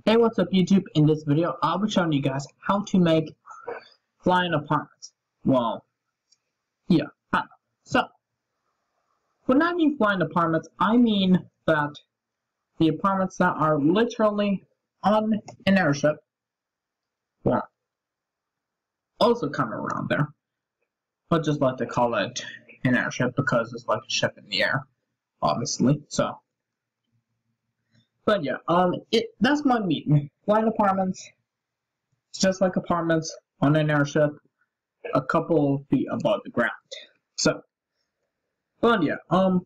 Hey, what's up YouTube? In this video, I'll be showing you guys how to make flying apartments. Well, yeah, kind of. So, when I mean flying apartments, I mean that the apartments that are literally on an airship, well, also kind of around there, but just like to call it an airship because it's like a ship in the air, obviously, so. But yeah, that's my meaning. Flying apartments, it's just like apartments on an airship, a couple feet above the ground. So, but yeah,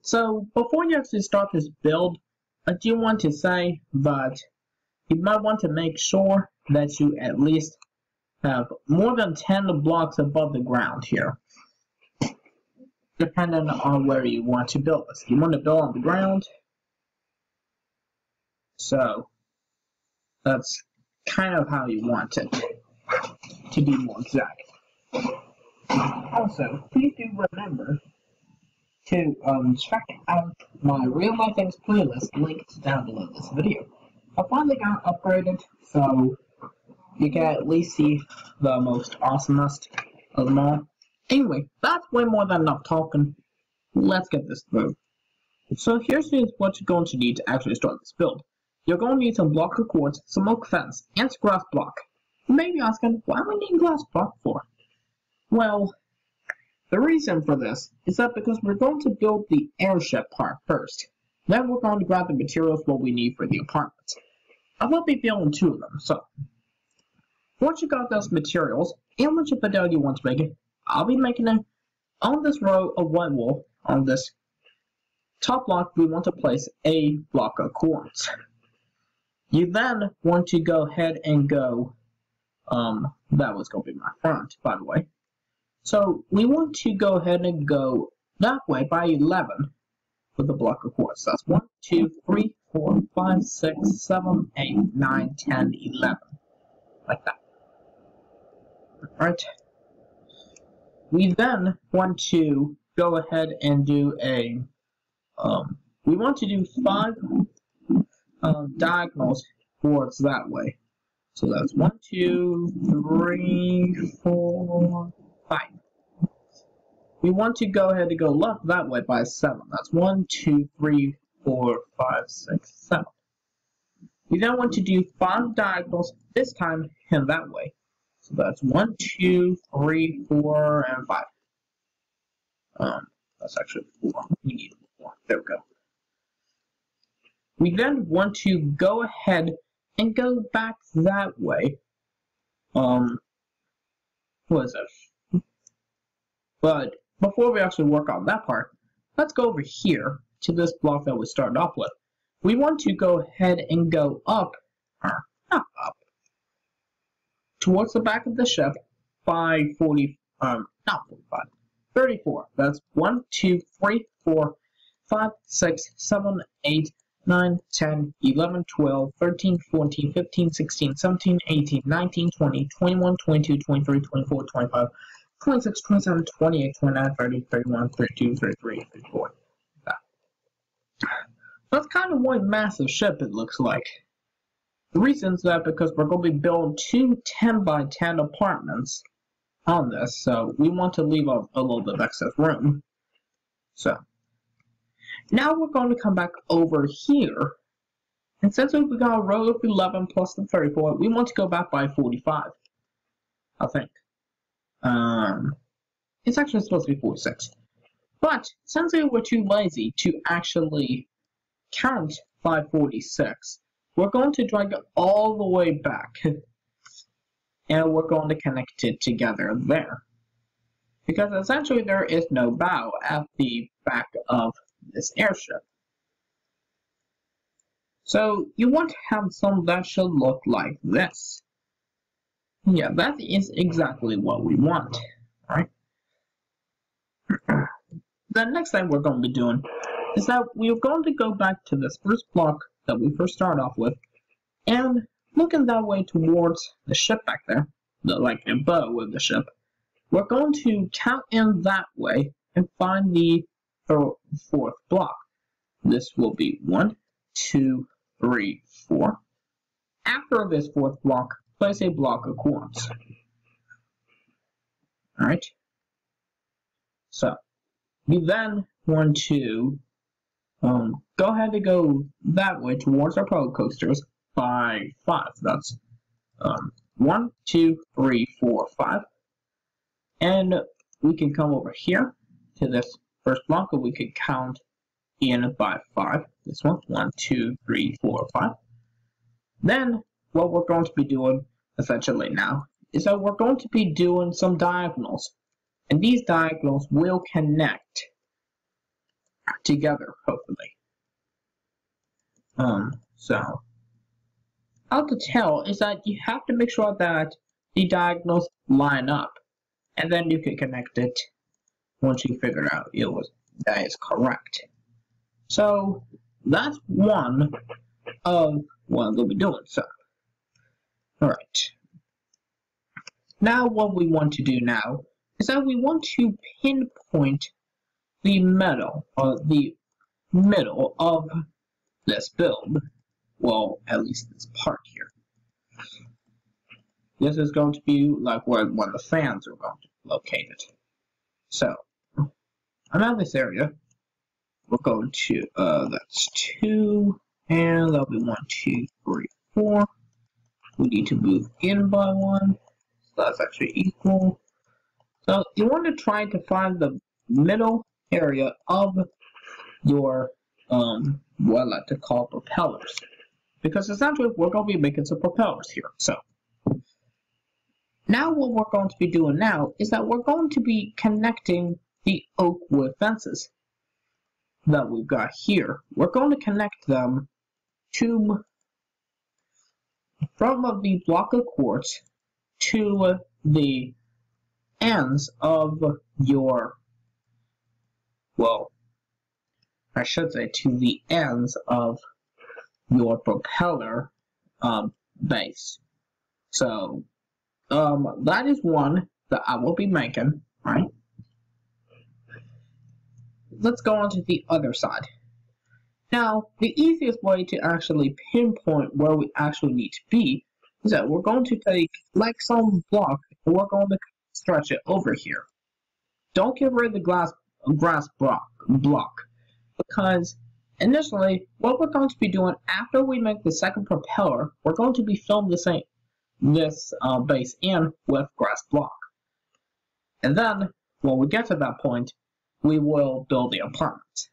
so before you actually start this build, I do want to say that you might want to make sure that you at least have more than 10 blocks above the ground here, depending on where you want to build this. You want to build on the ground, so that's kind of how you want it, to be more exact. Also, please do remember to check out my Real Life Things playlist linked down below this video. I finally got upgraded, so you can at least see the most awesomest of them all. Anyway, that's way more than enough talking. Let's get this through. So here's what you're going to need to actually start this build. You're going to need some block of quartz, some oak fence, and some grass block. You may be asking, why do we need glass block for? Well, the reason for this is that because we're going to build the airship part first. Then we're going to grab the materials what we need for the apartments. I will be building 2 of them, so once you got those materials and which fidelity you want to make it, I'll be making it on this row of white wool. On this top block, we want to place a block of quartz. You then want to go ahead and go, that was going to be my front, by the way. So we want to go ahead and go that way by 11 with a block of quartz. That's 1, 2, 3, 4, 5, 6, 7, 8, 9, 10, 11. Like that. Alright. We then want to go ahead and do a, we want to do 5 diagonals towards that way. So that's 1, 2, 3, 4, 5. We want to go ahead and go left that way by 7. That's 1, 2, 3, 4, 5, 6, 7. We then want to do 5 diagonals, this time in that way. So that's 1, 2, 3, 4, and 5. That's actually 4. We need 4. There we go. We then want to go ahead and go back that way. What is it? But before we actually work on that part, let's go over here to this block that we started off with. We want to go ahead and go up, or not up, towards the back of the ship by 34. That's 1, 2, 3, 4, 5, 6, 7, 8, 9, 10, 11, 12, 13, 14, 15, 16, 17, 18, 19, 20, 21, 22, 23, 24, 25, 26, 27, 28, 29, 30, 31, 32, 33, 34. That's kind of one massive ship it looks like. The reason is that because we're going to be building 2 10 by 10 apartments on this, so we want to leave a little bit of excess room. So, now we're going to come back over here, and since we've got a row of 11 plus the 34, we want to go back by 45, I think. It's actually supposed to be 46. But, since we were too lazy to actually count 546, we're going to drag it all the way back, and we're going to connect it together there. Because essentially there is no bow at the back of this airship. So you want to have some that should look like this. Yeah, that is exactly what we want, right? The next thing we're going to be doing is that we're going to go back to this first block that we first started off with, and looking that way towards the ship back there, like a bow of the ship, we're going to count in that way and find the 4th block. This will be 1, 2, 3, 4. After this fourth block, place a block of quartz. Alright? So, you then want to go ahead and go that way towards our roller coasters by 5. That's 1, 2, 3, 4, 5. And we can come over here to this first block and we can count in by 5. This one, 1, 2, 3, 4, 5. Then what we're going to be doing essentially now is that we're going to be doing some diagonals. And these diagonals will connect together, hopefully. So how to tell is that you have to make sure that the diagonals line up, and then you can connect it once you figure out that is correct. So that's one of what we'll be doing. So, alright. Now what we want to do now is that we want to pinpoint the middle of this build. Well, at least this part here. This is going to be like where the fans are going to be located. So, around this area, we're going to, that's 2, and that'll be 1, 2, 3, 4. We need to move in by 1, so that's actually equal. So, you want to try to find the middle area of your, what I like to call propellers. Because essentially, we're going to be making some propellers here. So, now what we're going to be doing now is that we're going to be connecting the oak wood fences that we've got here. We're going to connect them to from the block of quartz to the ends of your, well, I should say to the ends of your propeller base. So that is one that I will be making, right? Let's go on to the other side. Now, the easiest way to actually pinpoint where we actually need to be is that we're going to take like some block and we're going to stretch it over here. Don't get rid of the grass block, because initially what we're going to be doing after we make the second propeller, we're going to be filling this base in with grass block. And then when we get to that point, we will build the apartment.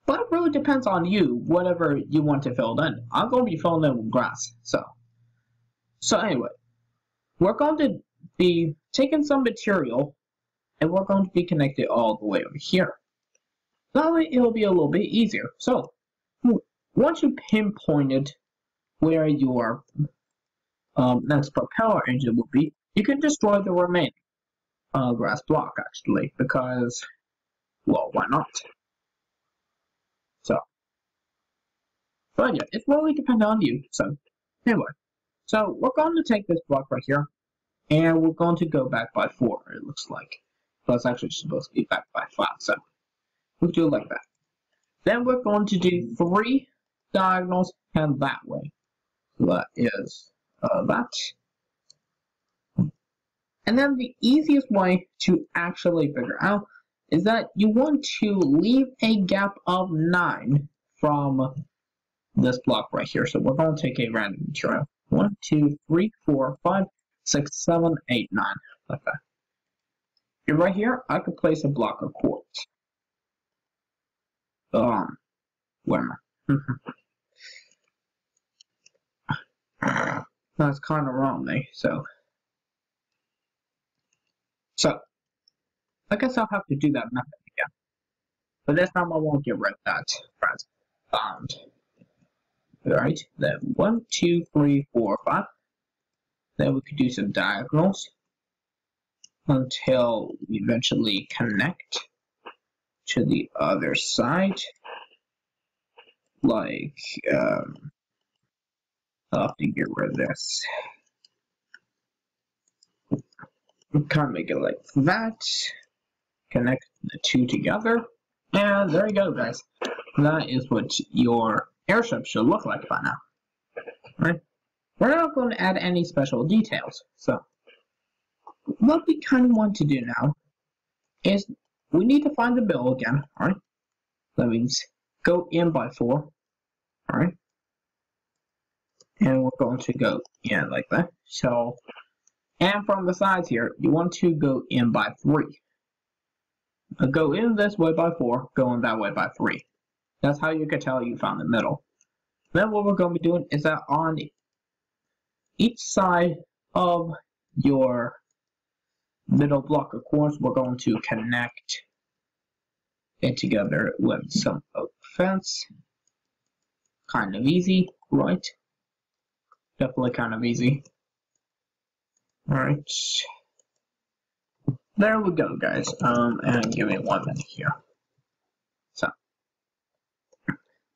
But it really depends on you, whatever you want to fill in. I'm going to be filling in with grass. So anyway, we're going to be taking some material and we're going to be connected all the way over here. That way it'll be a little bit easier. So once you pinpointed where your next propeller engine will be, you can destroy the remaining grass block actually, because, well, why not? But yeah, it's really dependent on you. So anyway, so we're going to take this block right here, and we're going to go back by 4. It looks like, but it's actually supposed to be back by 5. So we'll do it like that. Then we're going to do 3 diagonals and that way. So that is that. And then the easiest way to actually figure out is that you want to leave a gap of 9 from this block right here. So we're going to take a random material. 1, 2, 3, 4, 5, 6, 7, 8, 9. Like that. And right here, I could place a block of quartz. Where am I? That's kind of wrong, though. So, I guess I'll have to do that method again. But this time I won't get rid of that phrase. Bound. Alright, then 1, 2, 3, 4, 5. Then we could do some diagonals until we eventually connect to the other side. Like, I'll have to get rid of this. Kind of make it like that. Connect the two together. And there you go, guys. That is what your airship should look like by now. Right? We're not going to add any special details. So, what we kind of want to do now is we need to find the bill again. Alright? That means go in by 4. Alright? And we're going to go in like that. So, and from the sides here, you want to go in by 3. Go in this way by 4, go in that way by 3. That's how you can tell you found the middle. Then what we're going to be doing is that on each side of your middle block, of course, we're going to connect it together with some oak fence. Kind of easy, right? Definitely kind of easy. Alright. There we go, guys. And give me 1 minute here. So,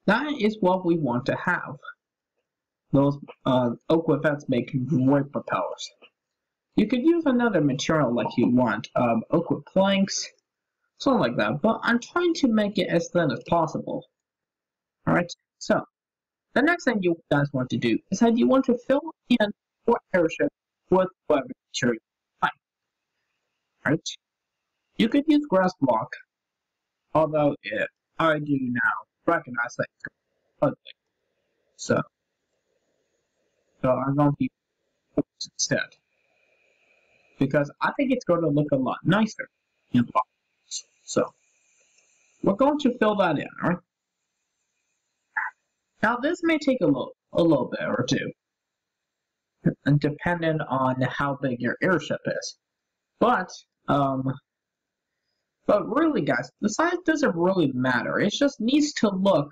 that is what we want to have. Those oak wood fence make great propellers. You could use another material like you want, oak wood planks, something like that, but I'm trying to make it as thin as possible. Alright, so, the next thing you guys want to do is that you want to fill in your airship with whatever material you like. Alright, you could use grass block, although I do now recognize that it's ugly. So I'm going to use wood instead, because I think it's going to look a lot nicer in box. So we're going to fill that in, alright? Now this may take a little bit or two, depending on how big your airship is. But really, guys, the size doesn't really matter. It just needs to look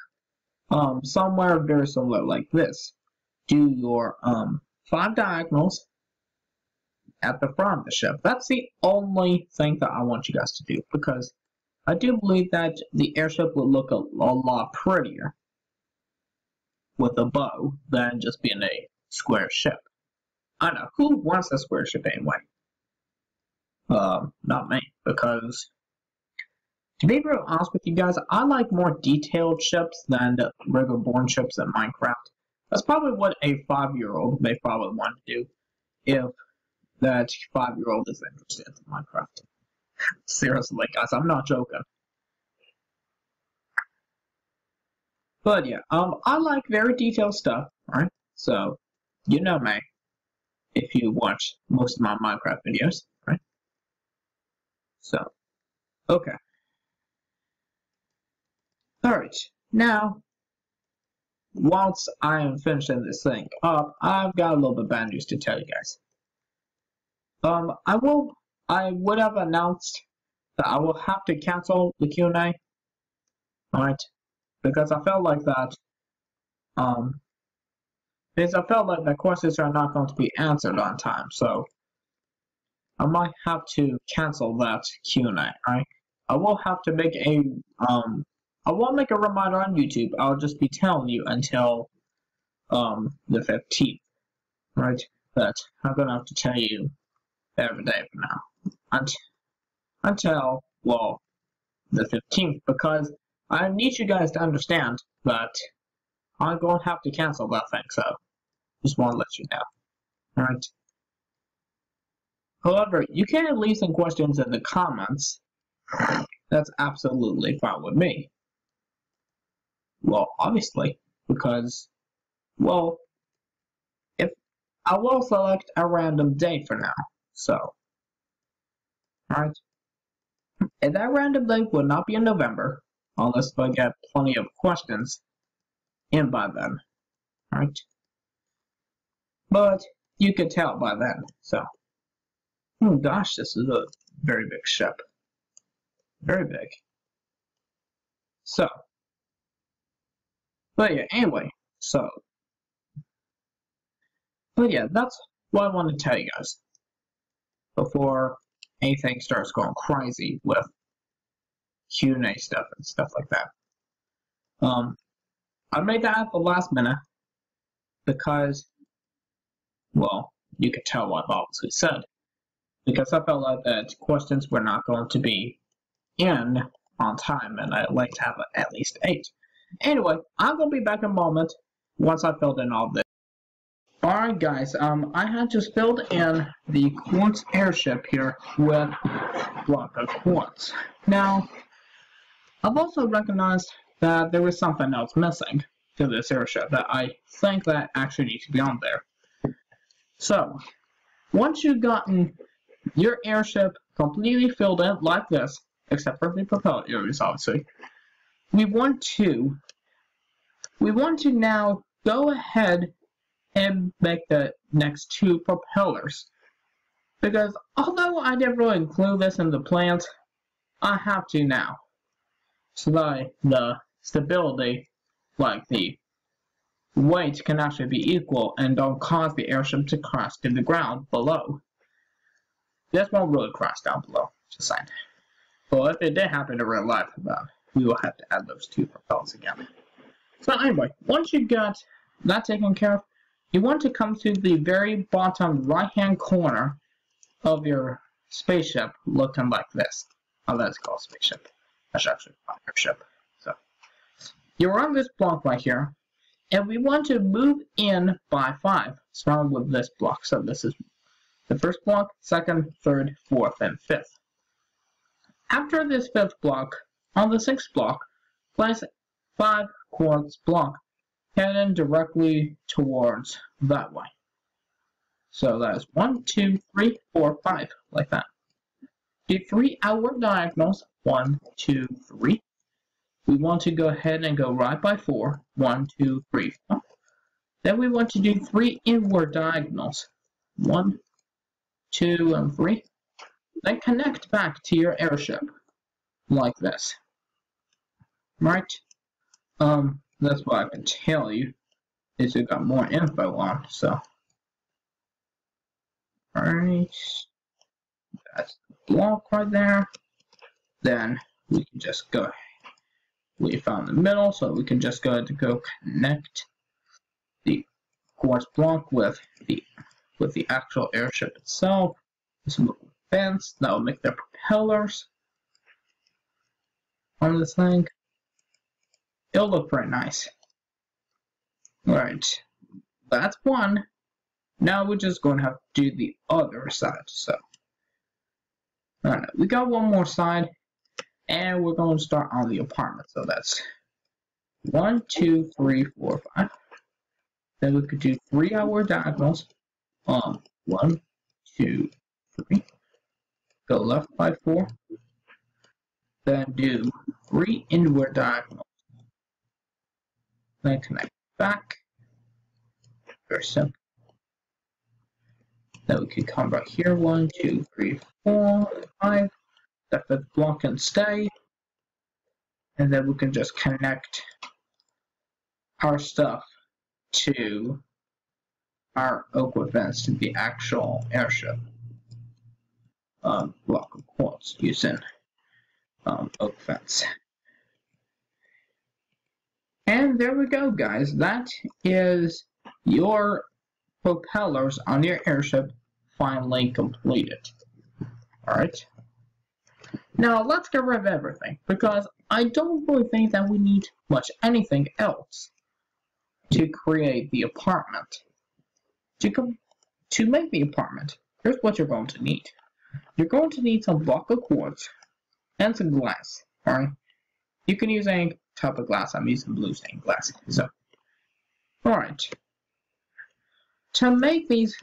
somewhere very similar like this. Do your 5 diagonals at the front of the ship. That's the only thing that I want you guys to do, because I do believe that the airship will look a lot prettier with a bow than just being a square ship. I know, who wants a square ship anyway? Not me, because to be real honest with you guys, I like more detailed ships than the regular born ships in Minecraft. That's probably what a 5-year-old may probably want to do, if that 5-year-old is interested in Minecraft. Seriously, guys, I'm not joking. But yeah, I like very detailed stuff, right? So, you know me, if you watch most of my Minecraft videos, right? So, okay. Alright, now, once I am finishing this thing up, I've got a little bit of bad news to tell you guys. I would have announced that I will have to cancel the Q&A, alright? Because I felt like that, because I felt like the questions are not going to be answered on time, so I might have to cancel that Q&A, right? I will have to make a, I won't make a reminder on YouTube, I'll just be telling you until, the 15th, right? But I'm gonna have to tell you every day from now. Until, well, the 15th, because I need you guys to understand that I'm going to have to cancel that thing, so just want to let you know. Alright? However, you can leave some questions in the comments. That's absolutely fine with me. Well, obviously, because, well, if I will select a random day for now, so, alright? And that random day will not be in November, unless I get plenty of questions in by then, right? But you could tell by then, so. Oh gosh, this is a very big ship. Very big. So. But yeah, anyway, so. But yeah, that's what I want to tell you guys before anything starts going crazy with Q&A stuff and stuff like that. I made that at the last minute because, well, you could tell what I've obviously said. Because I felt like that questions were not going to be in on time, and I'd like to have at least 8. Anyway, I'm gonna be back in a moment once I filled in all this. Alright guys, I had just filled in the quartz airship here with a block of quartz. Now, I've also recognized that there was something else missing to this airship that I think that actually needs to be on there. So, once you've gotten your airship completely filled in like this, except for the propeller areas obviously, we want to now go ahead and make the next two propellers. Because although I didn't really include this in the plans, I have to now. So that the stability, like the weight, can actually be equal and don't cause the airship to crash to the ground below. This won't really crash down below, just saying. But if it did happen in real life, we will have to add those two propellers again. So anyway, once you got that taken care of, you want to come to the very bottom right-hand corner of your spaceship, looking like this. Oh, that's called spaceship. That's actually an airship. So you're on this block right here, and we want to move in by 5, starting with this block. So this is the first block, second, third, fourth, and fifth. After this fifth block, on the sixth block, place 5 quartz block heading directly towards that way. So that is 1, 2, 3, 4, 5, like that. Do 3 outward diagonals, 1, 2, 3. We want to go ahead and go right by 4, 1, 2, 3, 4. Then we want to do 3 inward diagonals, 1, 2, and 3. Then connect back to your airship, like this. Right? That's what I can tell you, is you got more info on, so. Alright. That's the block right there. Then we can just go, we found the middle, so we can just go ahead and go connect the quartz block with the actual airship itself. This little fence that will make the propellers on this thing. It'll look pretty nice. Alright, that's one. Now we're just going to have to do the other side. So, alright, we got one more side, and we're going to start on the apartment. So that's 1, 2, 3, 4, 5. Then we could do 3 outward diagonals. 1, 2, 3. Go left by 4. Then do 3 inward diagonals. Then connect back. Very simple. Then we can come right here. 1, 2, 3, 4, 5. That fifth block can stay. And then we can just connect our stuff to our oak wood fence to the actual airship. Block of quartz using oak fence. And there we go, guys. That is your propellers on your airship finally completed. Alright. Now let's get rid of everything, because I don't really think that we need much anything else to create the apartment. To make the apartment, here's what you're going to need. You're going to need some block of quartz and some glass. Alright. You can use any type of glass. I'm using blue stained glass. So, alright. To make these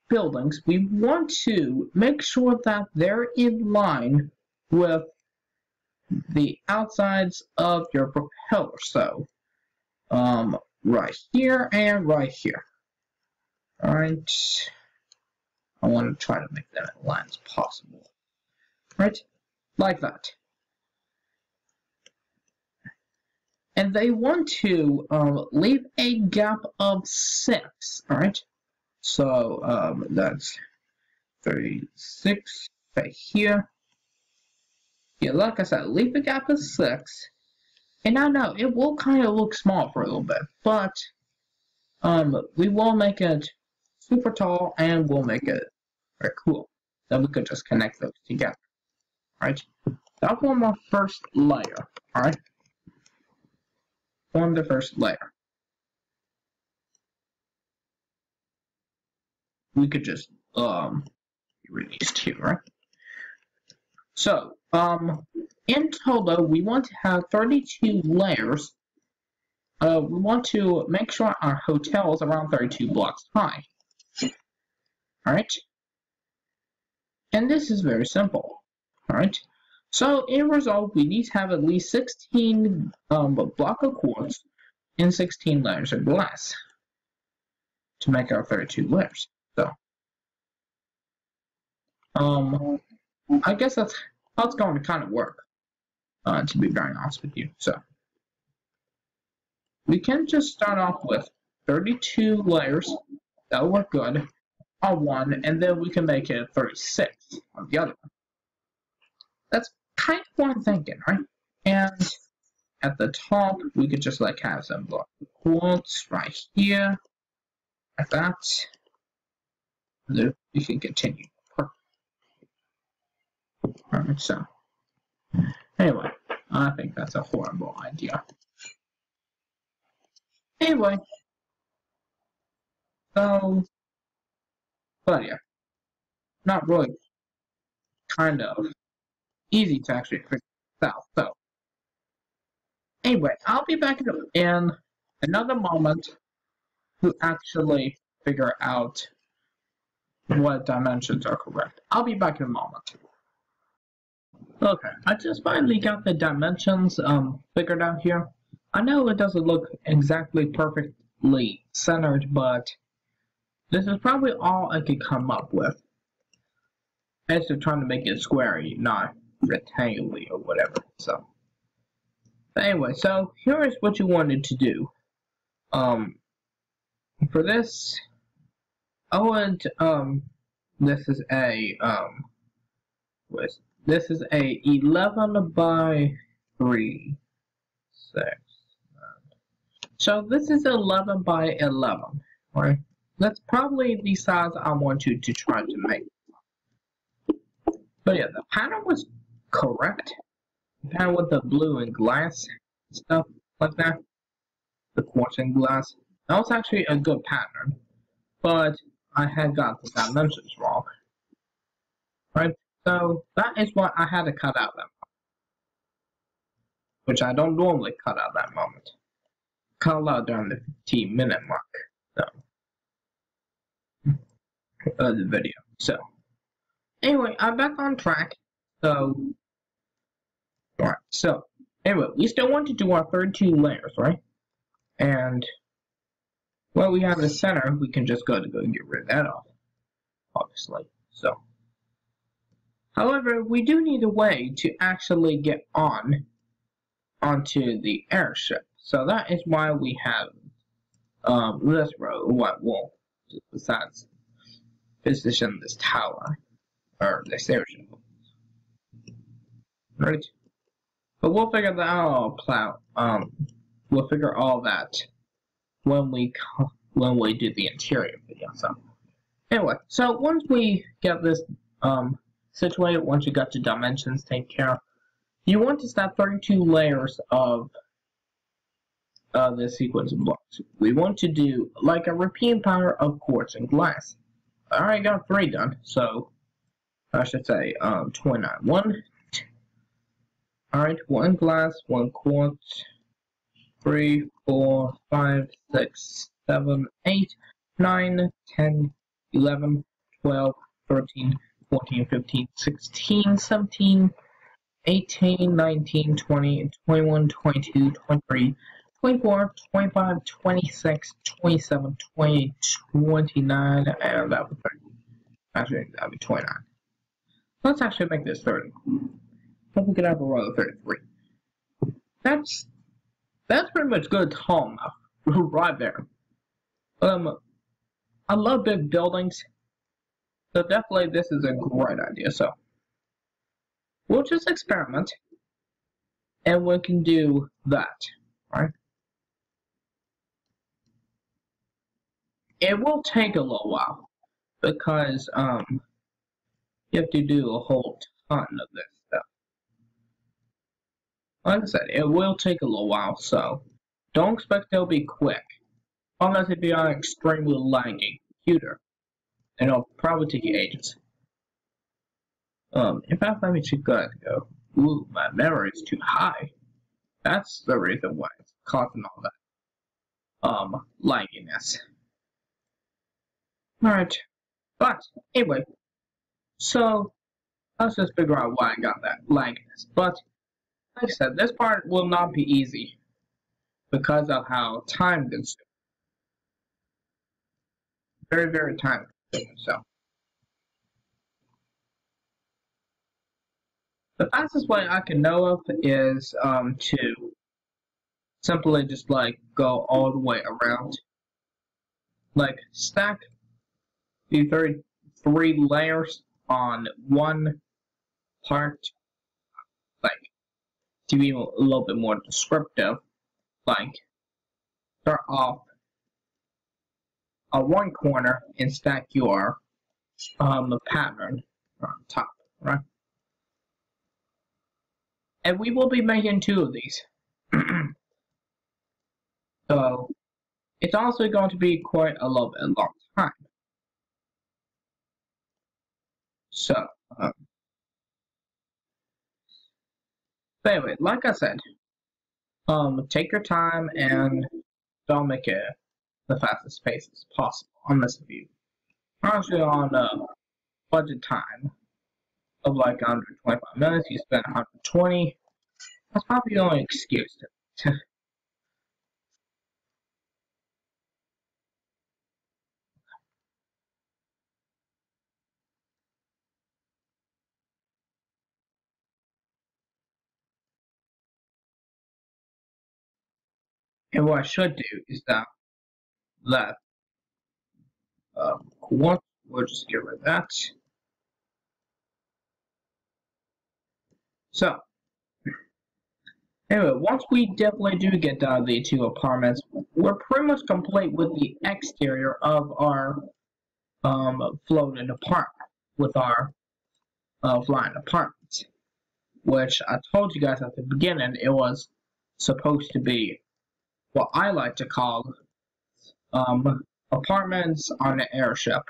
buildings, we want to make sure that they're in line with the outsides of your propeller. So, right here and right here. Alright. I want to try to make them as aligned as possible. Right? Like that. And they want to leave a gap of 6. Alright? So, that's 36 right here. Yeah, like I said, leave a gap of 6. And I know, it will kind of look small for a little bit, but we will make it super tall and we'll make it very cool. Then we could just connect those together. Alright? That's one more first layer. Alright? form the first layer. We could just erase two, right? So in total we want to have 32 layers. We want to make sure our hotel is around 32 blocks high. Alright? And this is very simple. Alright? So in result, we need to have at least 16 block of quartz and 16 layers of glass to make our 32 layers. So I guess that's how it's going to kind of work, to be very honest with you. So we can just start off with 32 layers. That'll work good on one, and then we can make it 36 on the other one. That's kind of what I'm thinking, right? And at the top, we could just like have some block of quartz right here, like that. And then we can continue. Alright, so anyway, I think that's a horrible idea. Anyway, so, but yeah, not really, kind of easy to actually figure this out. So anyway, I'll be back in another moment to actually figure out what dimensions are correct. I'll be back in a moment. Okay, I just finally got the dimensions figured out here. I know it doesn't look exactly perfectly centered, but this is probably all I could come up with. Instead of trying to make it squarey, not rectangular or whatever. So anyway, so here is what you wanted to do. For this, I want this is a this is a 11 by 3, 6, 9. So this is 11 by 11, right? That's probably the size I want you to try to make. But yeah, the pattern was correct. The pattern with the blue and glass stuff like that, the quartz and glass. That was actually a good pattern, but I had got the dimensions wrong, right? So that is why I had to cut out that moment, which I don't normally cut out that moment. Cut out during the 15-minute mark, so the video. So anyway, I'm back on track. So alright. So anyway, we still want to do our 32 layers, right? And well, we have the center. We can just go get rid of that off, obviously. So. However, we do need a way to actually get onto the airship. So that is why we have this road, well, besides position this tower, or this airship. Right? But we'll figure that out, we'll figure all that when we do the interior video. So anyway, so once we get this situated, once you got your dimensions taken care of, you want to start 32 layers of the sequence of blocks. We want to do like a repeating pattern of quartz and glass. I already got 3 done, so I should say 29. 1, alright, 1 glass, 1 quartz, 3, 4, 5, 6, 7, 8, 9, 10, 11, 12, 13, 14, 15, 16, 17, 18, 19, 20, 21, 22, 23, 24, 25, 26, 27, 28, 29, and that would be 30. Actually, that would be 29. Let's actually make this 30. Then we could have a row of 33. That's pretty much good tall enough. Right there. I love big buildings. So definitely this is a great idea. So we'll just experiment and we can do that, right? It will take a little while because you have to do a whole ton of this stuff. Like I said, it will take a little while, so Don't expect they'll be quick, unless if you're on an extremely lagging computer, and it'll probably take you ages. In fact, let me check that and go. Ooh, my memory is too high. That's the reason why it's causing all that, lagginess. Alright, but, anyway, so, let's just figure out why I got that lagginess. But, like I said, this part will not be easy, because of how time consuming. Very, very time consuming, so. The fastest way I can know of is to simply just like go all the way around. Like stack the 33 layers on one part. Like to be a little bit more descriptive, like start off on one corner and stack your pattern on top, right? And we will be making 2 of these. So, it's also going to be quite a little bit long time. So, anyway, like I said, take your time and don't make it the fastest pace as possible, unless if you are actually on a budget time of like 125 minutes, you spend 120. That's probably the only excuse to And what I should do is that quartz, we'll just get rid of that. So, anyway, once we definitely do get down the 2 apartments, we're pretty much complete with the exterior of our floating apartment, with our flying apartments, which I told you guys at the beginning it was supposed to be what I like to call apartments on an airship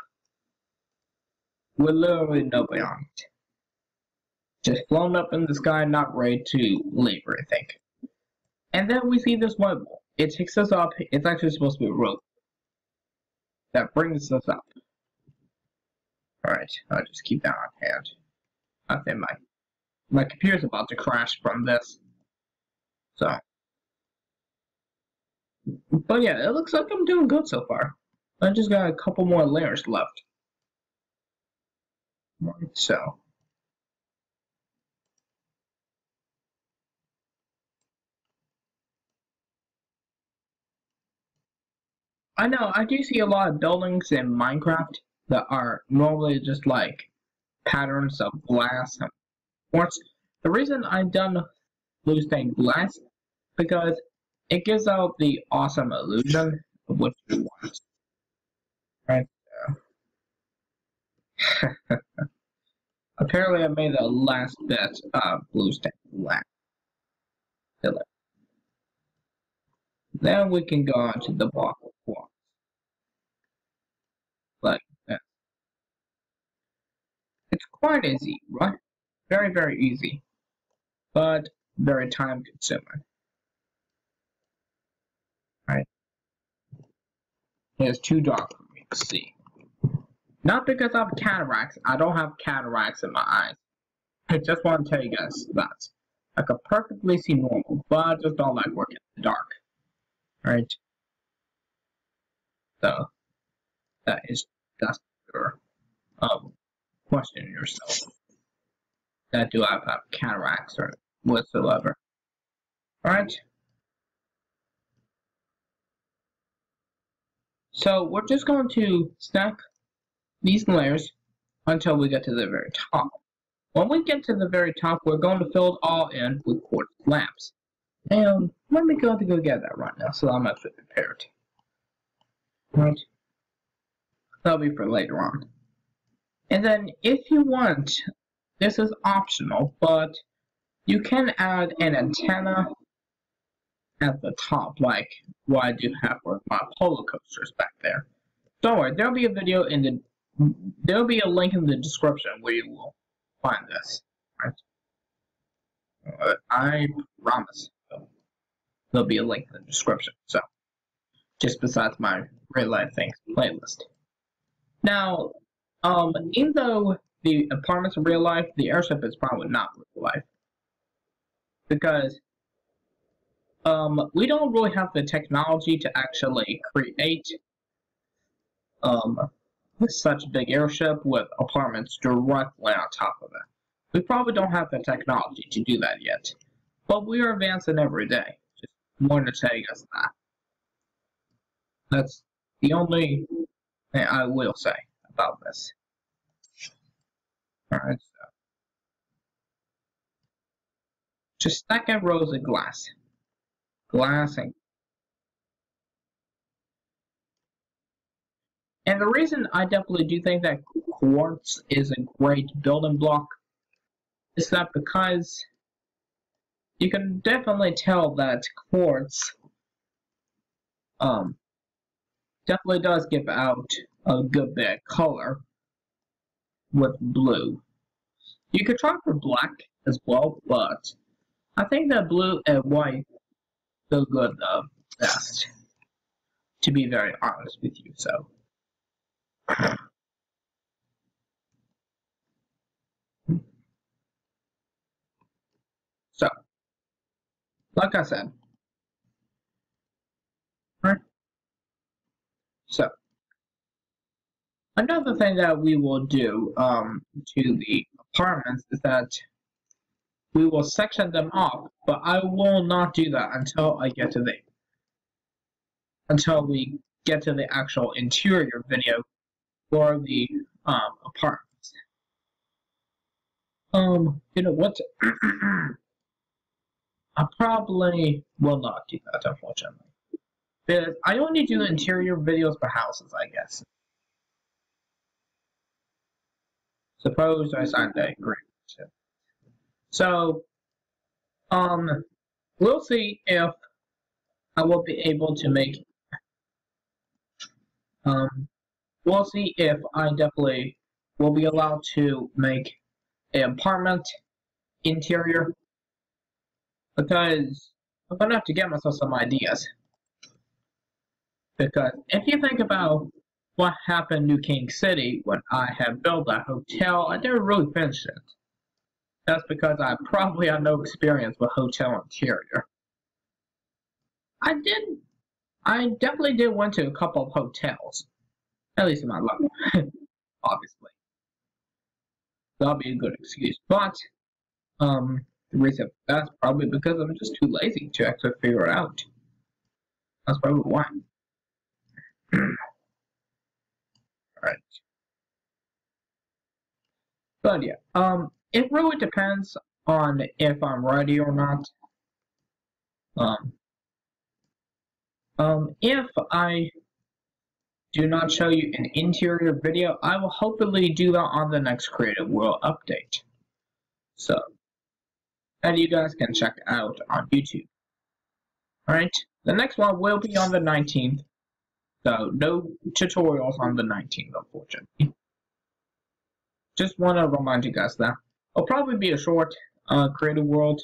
with literally nobody on it. Just flown up in the sky, not ready to leave or anything. And then we see this white wall. It takes us up. It's actually supposed to be a rope that brings us up. Alright, I'll just keep that on hand. I think my computer's about to crash from this. So. But yeah, it looks like I'm doing good so far. I just got a couple more layers left. So. I know, I do see a lot of buildings in Minecraft that are normally just like patterns of glass and quartz. The reason I've done blue stained glass because it gives out the awesome illusion of what you want. Right there. Apparently I made the last bit of blue stained glass. Then we can go on to the block of quartz. Like that. It's quite easy, right? Very, very easy. But very time consuming. Right? It's too dark for me to see. Not because I have cataracts. I don't have cataracts in my eyes. I just want to tell you guys that. I could perfectly see normal, but I just don't like working in the dark. Right? So, that's your question yourself. That do I have cataracts or whatsoever? Alright? So, we're just going to stack these layers until we get to the very top. When we get to the very top, we're going to fill it all in with quartz slabs. And let me go get that right now, so I'm actually prepared. Right? That'll be for later on. And then, if you want, this is optional, but you can add an antenna at the top, like what I do have for my polo coasters back there. Don't worry, there'll be a video in the there'll be a link in the description where you will find this. Right? I promise there'll be a link in the description. So just besides my real life things playlist. Now, even though the apartments are real life, the airship is probably not real life. Because we don't really have the technology to actually create such a big airship with apartments directly on top of it. We probably don't have the technology to do that yet. But we are advancing every day. Just wanted to tell you guys that. That's the only thing I will say about this. Alright, so just stack up rows of glass. And the reason I definitely do think that quartz is a great building block is that because you can definitely tell that quartz definitely does give out a good bit of color with blue. You could try for black as well, but I think that blue and white go good best, to be very honest with you. So, like I said, right? So, another thing that we will do to the apartments is that we will section them off, but I will not do that until we get to the actual interior video for the apartments. You know what? I probably will not do that, unfortunately. Because I only do interior videos for houses, I guess. Suppose I signed the agreement. So, we'll see if I will be able to make, we'll see if I definitely will be allowed to make an apartment interior, because I'm gonna have to get myself some ideas. Because if you think about what happened in New King City when I had built that hotel, I didn't really finish it. That's because I probably had no experience with hotel interior. I definitely did went to a couple of hotels. At least in my life, obviously. That'll be a good excuse. But, the reason that's probably because I'm just too lazy to actually figure it out. That's probably why. Alright. But yeah, it really depends on if I'm ready or not. If I do not show you an interior video, I will hopefully do that on the next Creative World update. So, that you guys can check out on YouTube. Alright, the next one will be on the 19th. So, no tutorials on the 19th, unfortunately. Just want to remind you guys that. It'll probably be a short Creative World.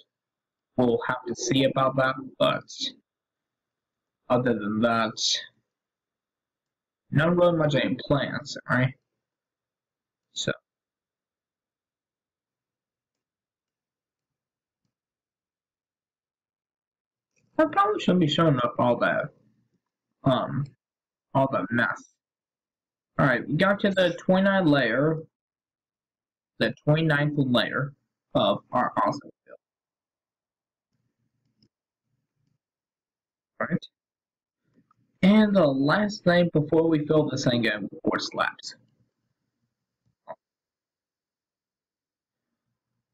We'll have to see about that, but other than that, not really much any plans, alright? So, I probably shouldn't be showing up all that mess. Alright, we got to the 29th layer, the 29th layer of our awesome build. Alright. And the last thing before we fill this thing in with 4 slabs.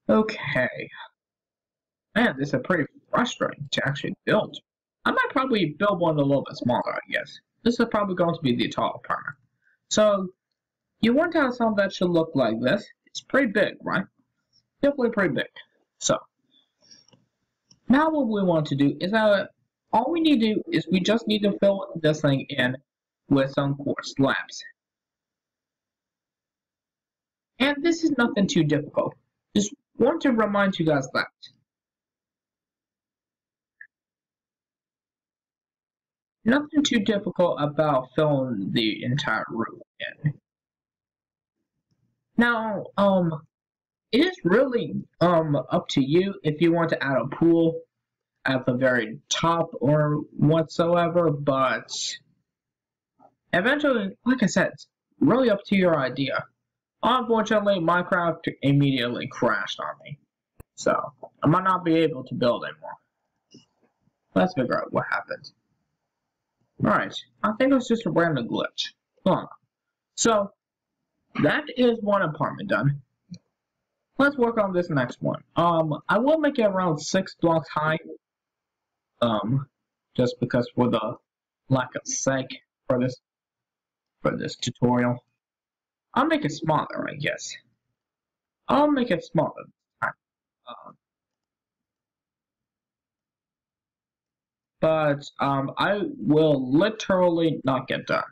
Okay. Man, this is pretty frustrating to actually build. I might probably build one a little bit smaller, I guess. This is probably going to be the tall apartment. So, you want to have something that should look like this. It's pretty big, right? Definitely pretty big. So, now what we want to do is all we need to do is we just need to fill this thing in with some quartz slabs. And this is nothing too difficult. Just want to remind you guys that. Nothing too difficult about filling the entire room in. Now, it is really up to you if you want to add a pool at the very top or whatsoever, but eventually, like I said, it's really up to your idea. Unfortunately, Minecraft immediately crashed on me, so I might not be able to build anymore. Let's figure out what happened. Alright, I think it was just a random glitch. So, that is one apartment done. Let's work on this next one. I will make it around 6 blocks high. Just because for the lack of sake for this tutorial. I'll make it smaller, I guess. I'll make it smaller this time. But I will literally not get done.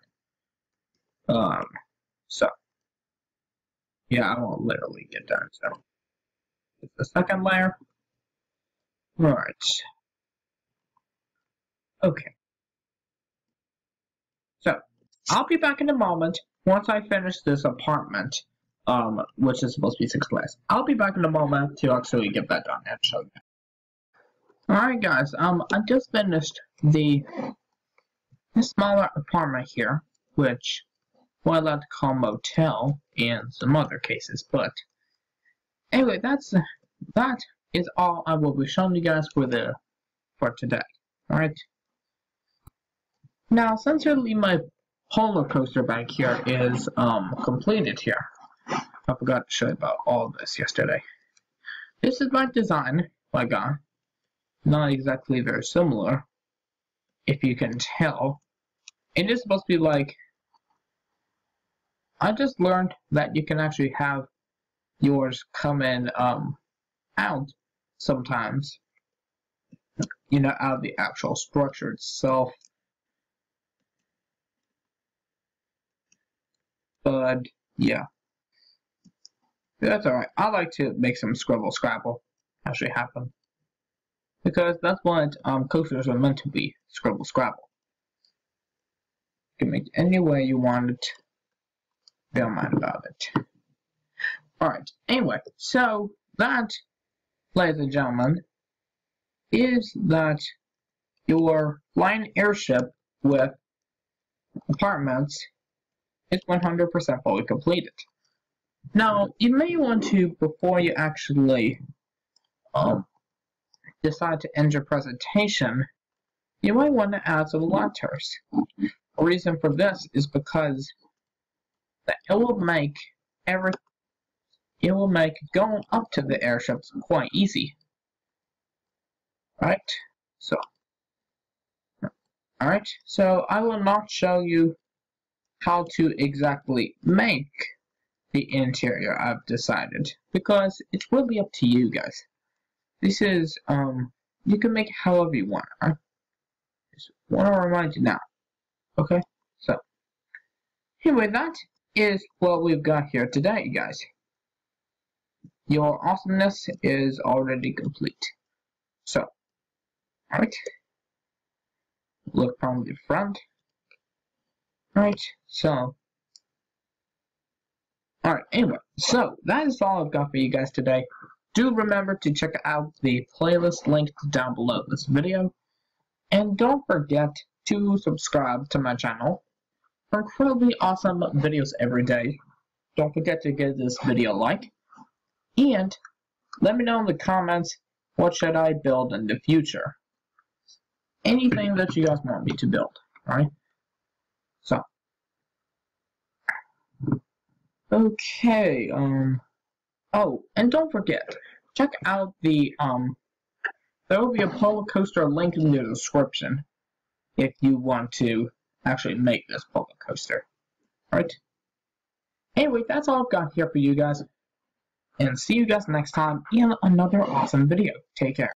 So yeah, I won't literally get done. So it's the second layer. Alright. Okay. So I'll be back in a moment once I finish this apartment, which is supposed to be 6 layers. I'll be back in a moment to actually get that done and show you. Alright guys, I just finished the smaller apartment here, which I like to call motel in some other cases, but anyway, that is all I will be showing you guys for today. Alright. Now, since my roller coaster back here is completed here, I forgot to show you about all of this yesterday. This is my design I got. Not exactly very similar, if you can tell. It is supposed to be like, I just learned that you can actually have yours come in out sometimes, you know, out of the actual structure itself. But yeah, that's alright. I like to make some Scribble Scrabble actually happen, because that's what coasters are meant to be, Scribble Scrabble. You can make it any way you want it. Don't mind about it. Alright, anyway, so that, ladies and gentlemen, is that your flying airship with apartments is 100% fully completed. Now, you may want to, before you actually decide to end your presentation, you might want to add some letters. The reason for this is because it will make going up to the airships quite easy. Right? Alright, so I will not show you how to exactly make the interior, I've decided, because it's really up to you guys. This is, you can make it however you want. I just want to remind you now. Okay? So, anyway, that is what we've got here today, guys. Your awesomeness is already complete. So, alright. Look from the front. Alright, so. Alright, anyway, so that is all I've got for you guys today. Do remember to check out the playlist linked down below this video. And don't forget to subscribe to my channel for incredibly awesome videos every day. Don't forget to give this video a like. And let me know in the comments, what should I build in the future? Anything that you guys want me to build, alright? So. Okay, oh, and don't forget, check out the, there will be a roller coaster link in the description if you want to actually make this roller coaster. Alright? Anyway, that's all I've got here for you guys. And see you guys next time in another awesome video. Take care.